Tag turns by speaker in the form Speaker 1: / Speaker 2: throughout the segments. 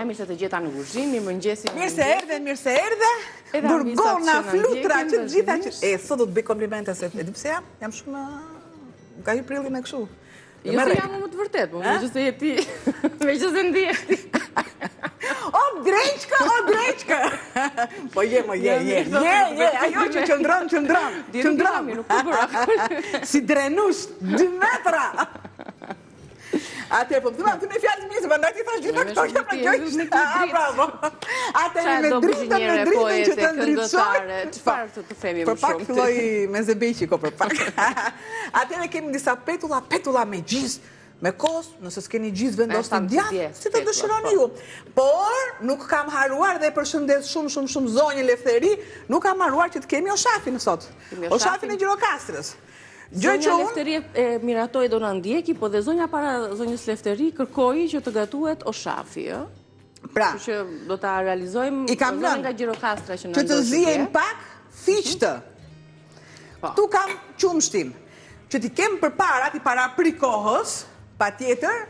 Speaker 1: mirë se të gjeta në kuzhinë, mirëmëngjesi.
Speaker 2: Mirë se erdhe. Burgona, flutra, që të gjitha që... sot do të bëj komplimente se e di pse jam shumë... Ka hyrë prilli me kështu.
Speaker 1: Jo se jam më të vërtet, po me që se jeti, me që se ndjeti.
Speaker 2: O, dreqka! Po je, ajo që qëndron.
Speaker 1: Nuk të bëra.
Speaker 2: Si drenush, 2 metra. Atër, po më të me fjallë të mjë, se më ndaj ti thash gjitha këto, jam në gjojsh. Bravo. Atër, me dritën që të ndryqoj.
Speaker 1: Qëfar të themi më shumë?
Speaker 2: Për pak filloj me zebeqiko, për pak. Atër, kemi disa petula me gjizë, me kos, nëse s'keni gjizë vendos të djatë, si të dëshironi ju. Por, nuk kam haruar dhe përshëndet shumë zonjë Lefteri, nuk kam haruar që të kemi Oshafin sot. Oshafin e Gjirokastrës.
Speaker 1: Zonja Lefteri e miratoi do në ndjeki, po dhe zonja para zonjës Lefteri kërkoi që të gatuhet Oshafi.
Speaker 2: Pra,
Speaker 1: që do ta realizojmë zonën nga Gjirokastra që në
Speaker 2: që të zihen pak fiqtë. Tu kam qumshtin, që ti kem përpara, ti para prikohës, pa tjetër,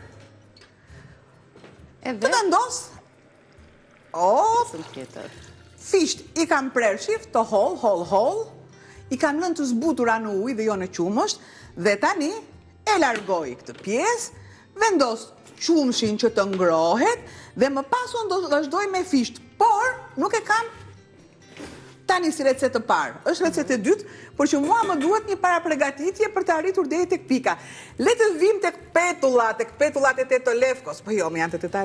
Speaker 2: të të ndosë, fisht i kam prerë shift, të hol, i kam lënë të zbutura në ujë dhe jo në qumësht, dhe tani e largoj këtë pjesë, vendos qumshin që të ngrohet, dhe më pasu do të vazhdoj me fisht, por nuk e kam tani si recet të parë. Është recet e dytë, por që mua më duhet një para pregatitje për të arritur deri tek pika. Le të vim tek petullat e Teto Lefkos. Po jo, janë të Teta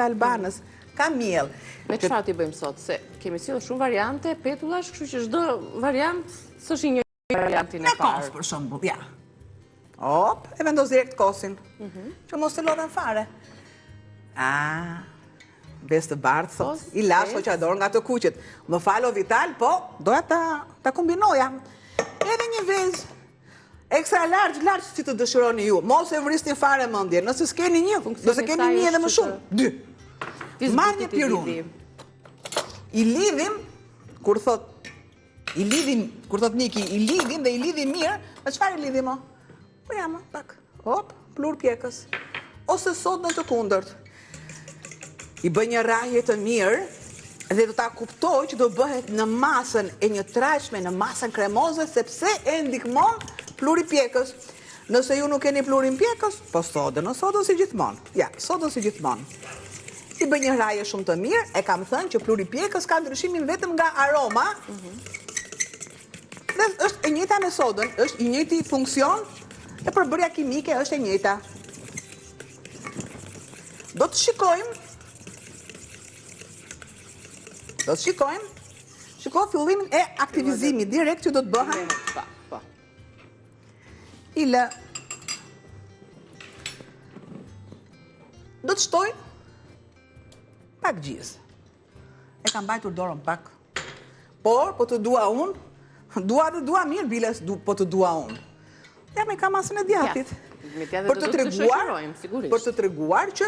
Speaker 2: Albanës. Ka miell.
Speaker 1: Me çfarë ti bëjmë sot? Se kemi sjellë shumë variante petullash, kështu që çdo variant s'është një variantin e parë.
Speaker 2: Me kos për shembull, ja. Hop, e vendos direkt kosin. Që mos të lodhen fare. Bes të bardhë, thot, i lash hoqador nga të kuqet. Më falo Vital, po, doja ta kombinoja. Edhe një vezë, ekstra largë si të dëshironi ju. Mos e vrisni fare mendje, nëse s'keni një, nëse keni një edhe më shumë. 2. Marr një pirun. I lidhim, kur thot Niki, i lidhim dhe i lidhim mirë, me çfarë i lidhim o? Po jam, pak, hop, plur pjekës. Ose sot në të kundërt. I bëj një rrahje të mirë dhe do ta kuptoj që do bëhet në masën e një trashme, në masën kremoze, sepse e ndihmon pluri pjekës. Nëse ju nuk keni plurin pjekës, po sodën si gjithmonë. Ja, sodën si gjithmonë. I bëj një rrahje shumë të mirë, e kam thënë që pluri pjekës ka ndryshimin vetëm nga aroma. Dhe është e njëjta me sodën, është i njëjti funksion, e përbërja kimike është e njëjta. Do të shikojmë shiko fillimin e aktivizimit direkt që do të bëhen. I lë. Do të shtoj pak gjizë. E kam bajtur dorën pak. Por, po të dua unë, dua mirë biles, po të dua unë. Ja, me ka masën e djathit. Për të treguar që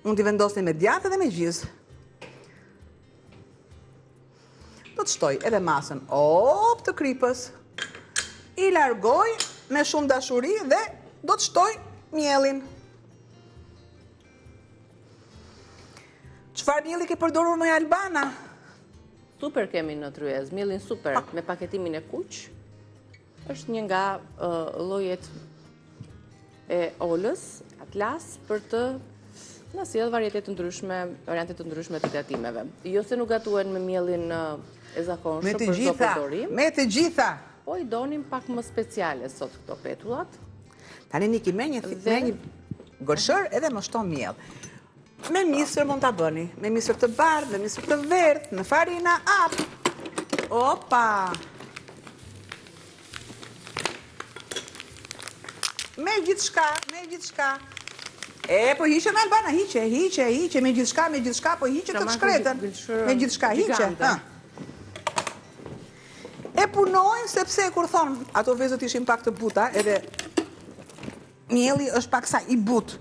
Speaker 2: unë t'i vendosni me djathë dhe me gjizë. Do të shtoj edhe masën të kripës, i largoj me shumë dashuri dhe do të shtoj mielin. Çfarë mielli ke përdorur me Albana?
Speaker 1: Super kemi në tryez, mielin super, me paketimin e kuq. Është një nga llojet e olës, atlas, për të na sjell variante të ndryshme të gatimeve. Jo se nuk gatuhen me mielin e zakonshëm për çdo përdorim.
Speaker 2: Me të gjitha.
Speaker 1: Po i donim pak më speciale sot këto petullat.
Speaker 2: Tani Niki me një gërshër edhe më shton miell. Me misër mund ta bëni, me misër të bardhë, me misër të verdhë, me farina hap. Opa. Me gjithçka. Po hiqe me Albana, hiqe, me gjithçka, po hiqe të shkretën. Me gjithçka, hiqe. E punojnë sepse, kur thonë, ato vezët ishin pak të buta, edhe mielli është pak sa i but.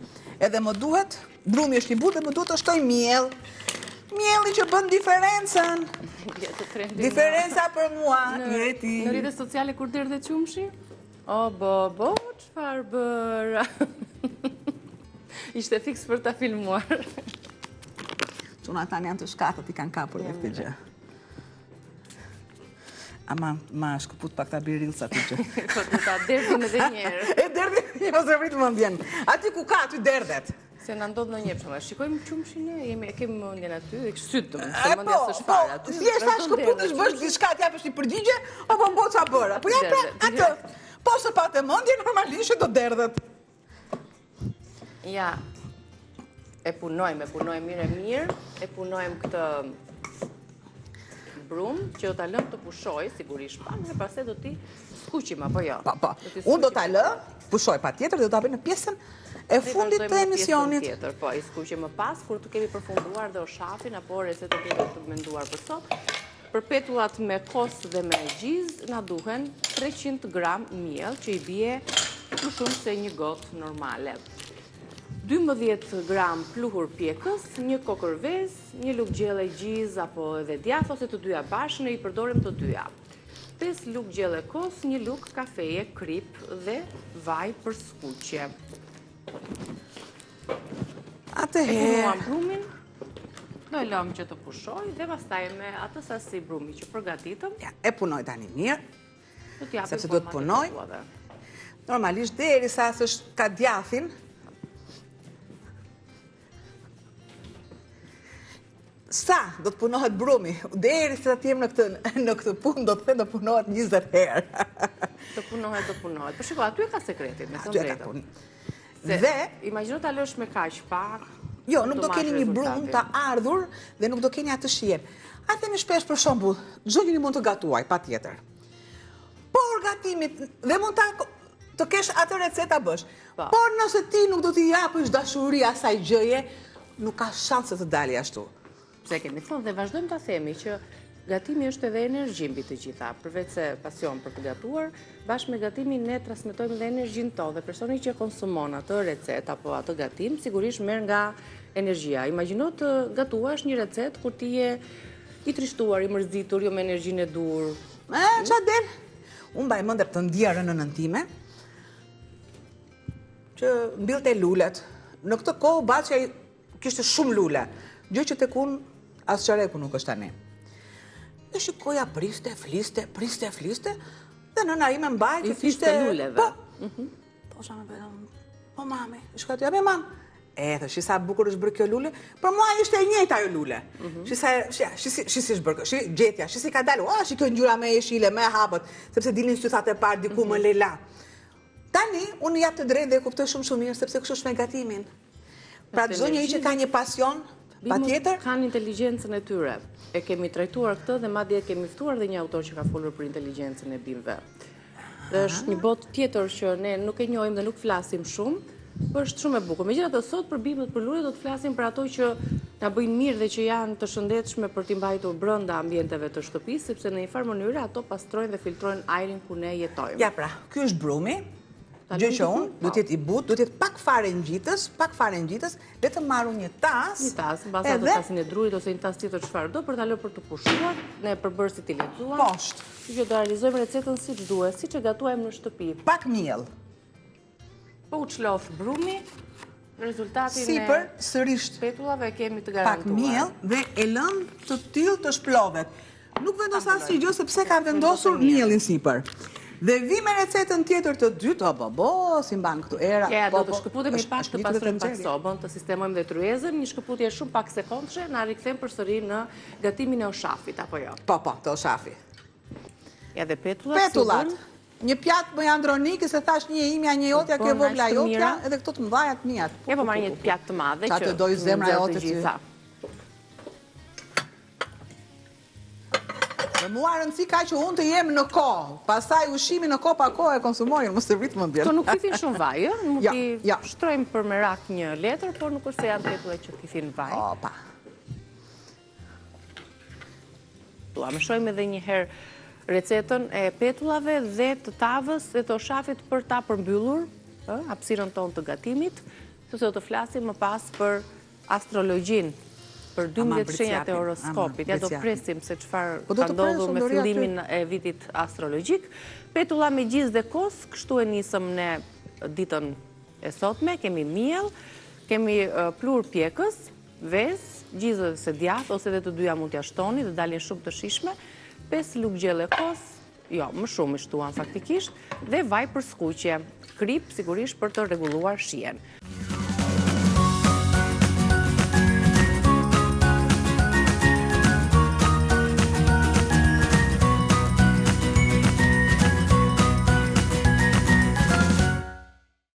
Speaker 2: Edhe më duhet, drumi është i but, dhe më duhet të shtoj miell. Mielli që bën diferencën. Diferenca për mua, jeti.
Speaker 1: Në rrjetet sociale kur derdhe qumshi? O, bo, çfarë bëra? Ishte fiks për ta filmuar.
Speaker 2: Çuna tani janë të shkatët, i kanë kapur dhe këtë gjë. Ama, ma shkëput pak ta birilsa të gjë.
Speaker 1: Po të ta derdhin edhe njerë.
Speaker 2: E derdhin, jo se vritë më ndjen. Aty ku ka, aty derdet.
Speaker 1: Se në ndodhë në njëpë shumë. Shikojmë qumshin e kemi mëndjen aty dhe sytëm, se mëndja së shfarë aty.
Speaker 2: Si është ta shkëput është bësh diçka t'ja përshti përgjigje, apo mbo qa bëra. Po ja pra, atë, po se pa të mëndje, normalisht do derdhet.
Speaker 1: Ja, e punojmë mirë, e punojmë këtë brumë, që do t'a lëmë të pushoj, sigurisht pa, dhe pastaj do t'i skuqim, apo jo?
Speaker 2: Po, unë do t'a lë, pushoj pa tjetër, dhe do t'a bëjmë në pjesën e fundit të emisionit.
Speaker 1: Po, i skuqim më pas, kur të kemi përfunduar dhe o shafin, apo recetë të menduar për sot. Për petullat me kos dhe me gjizë, na duhen 300 gram miell, që i bie më shumë se një gotë normale. 12 gram pluhur pjekës, një kokërvez, një lugë gjelle gjizë apo edhe djath, ose të dyja bashkë, ne i përdorim të dyja. 5 lugë gjelle kos, një lugë kafeje, krip dhe vaj për skuqje. E punuam brumin, do e lëmë që të pushoj, dhe pastaj me atë sasi brumi që përgatitëm.
Speaker 2: E punoj tani mirë, sepse do të punoj. Normalisht deri sa është ka djathin, sa do të punohet brumi, deri sa të jem në këtë punë, do të thënë do punohet 20 herë.
Speaker 1: Do punohet. Por shiko, aty e ka sekretin, me thënë drejtën.
Speaker 2: Dhe,
Speaker 1: imagjino ta lësh me kaq pak.
Speaker 2: Jo, nuk do keni një brumë të ardhur dhe nuk do keni atë shijen. A themi shpesh për shembull, çdo njeri mund të gatuaj, patjetër. Por gatimit dhe mund të kesh atë recetë ta bësh. Por nëse ti nuk do t'i japësh dashuri asaj gjëje, nuk ka shanse të dalë ashtu.
Speaker 1: Pse kemi thënë dhe vazhdojmë ta themi që gatimi është edhe energji mbi të gjitha, përveç se pasion për të gatuar, bashkë me gatimin ne transmetojmë edhe energjinë tonë dhe personi që konsumon atë recetë apo atë gatim sigurisht merr nga energjia. Imagjino të gatuash një recetë kur ti je i trishtuar, i mërzitur, jo me energjinë e dur.
Speaker 2: Qa del? Unë mbaj mend të ndjerën në nëntime që mbillte lulet. Në këtë kohë Baçja kishte shumë lule, gjë që tek unë as qareku nuk është tani. Dhe shikoja priste, fliste, dhe nëna ime mbaj që
Speaker 1: fliste luleve.
Speaker 2: Po, shame betëm, po mami, shka të jam e mam. Thë, sa bukur është bërë kjo lule, për mua ishte e njëjta ajo lule. Shisi është bërë, gjetja, shisi ka dalu, shi kjo ngjyra me jeshile, me hapët, sepse dilin sythat e parë diku më lela. Tani, unë jap të drejtë dhe e kuptoj shumë mirë, sepse kështu është me gatimin. Pra çdo njeri që ka një pasion, patjetër,
Speaker 1: kanë inteligjencën e tyre. E kemi trajtuar këtë dhe madje kemi ftuar dhe një autor që ka folur për inteligjencën e bimëve. Dhe është një botë tjetër që ne nuk e njohim dhe nuk flasim shumë, por është shumë e bukur. Megjithatë sot për bimët, për lulet do të flasim për ato që na bëjnë mirë dhe që janë të shëndetshme për t'i mbajtur brenda ambienteve të shtëpisë, sepse në një farë mënyrë ato pastrojnë dhe filtrojnë ajrin ku ne jetojmë.
Speaker 2: Ja pra, ky është brumi. Gjë që unë, do t'jetë i butë, do t'jetë pak fare ngjitës, le të marru një tas.
Speaker 1: Një tas, në basa të tasin e drurit ose një tas tjetër çfarë do, për ta lënë për të pushuar, ne përbërësit i lexuar.
Speaker 2: Poshtë.
Speaker 1: Që do realizojmë recetën siç duhet, siç e gatuajmë në shtëpi.
Speaker 2: Pak miell.
Speaker 1: Po u çlof brumi, rezultatin
Speaker 2: sipër sërish
Speaker 1: petullave kemi të garantuar.
Speaker 2: Pak miell dhe e lëm të tillë të shplovet. Nuk vendos asnjë gjë sepse ka vendosur mielin sipër. Dhe vi me recetën tjetër të dytë, si mban këtu era.
Speaker 1: Do të shkëputemi pak të pastrojmë pak sobën, të sistemojmë dhe tryezën, një shkëputje shumë pak sekondëshe, na rikthejmë përsëri në gatimin e oshafit, apo jo?
Speaker 2: Po, të oshafi.
Speaker 1: Ja dhe petullat.
Speaker 2: Një pjatë më andronike, se thash një imja, një jotja, kjo vogla jotja, edhe këto të mdhajat mijat.
Speaker 1: Ja po marrë një pjatë të madhe që
Speaker 2: të doj zemra jote
Speaker 1: gjitha.
Speaker 2: Dhe mua rëndësi ka që unë të jem në kohë, pastaj ushimi në kohë pa kohë e konsumojnë, mos të vritë më bjerë.
Speaker 1: Këto nuk thithin shumë vaj, mund t'i shtrojmë për merak një letër, por nuk është se janë petullat që thithin vaj.
Speaker 2: Opa.
Speaker 1: Më shojmë edhe një herë recetën e petullave dhe të tavës dhe të oshafit për ta përmbyllur hapësirën tonë të gatimit, sepse do të flasim më pas për astrologjin, për 12 shenjat e horoskopit. Ja do presim se çfarë ka ndodhur me fillimin e vitit astrologjik. Petulla me gjizë dhe kos, kështu e nisëm ne ditën e sotme, kemi miell, kemi plur pjekës, vezë, gjithë se djathtë, ose dhe të dyja mund t'ja shtoni dhe dalin shumë të shishme, 5 lugë gjelle kos, jo, më shumë i shtuan faktikisht, dhe vaj për skuqje, krip sigurisht për të rregulluar shijen.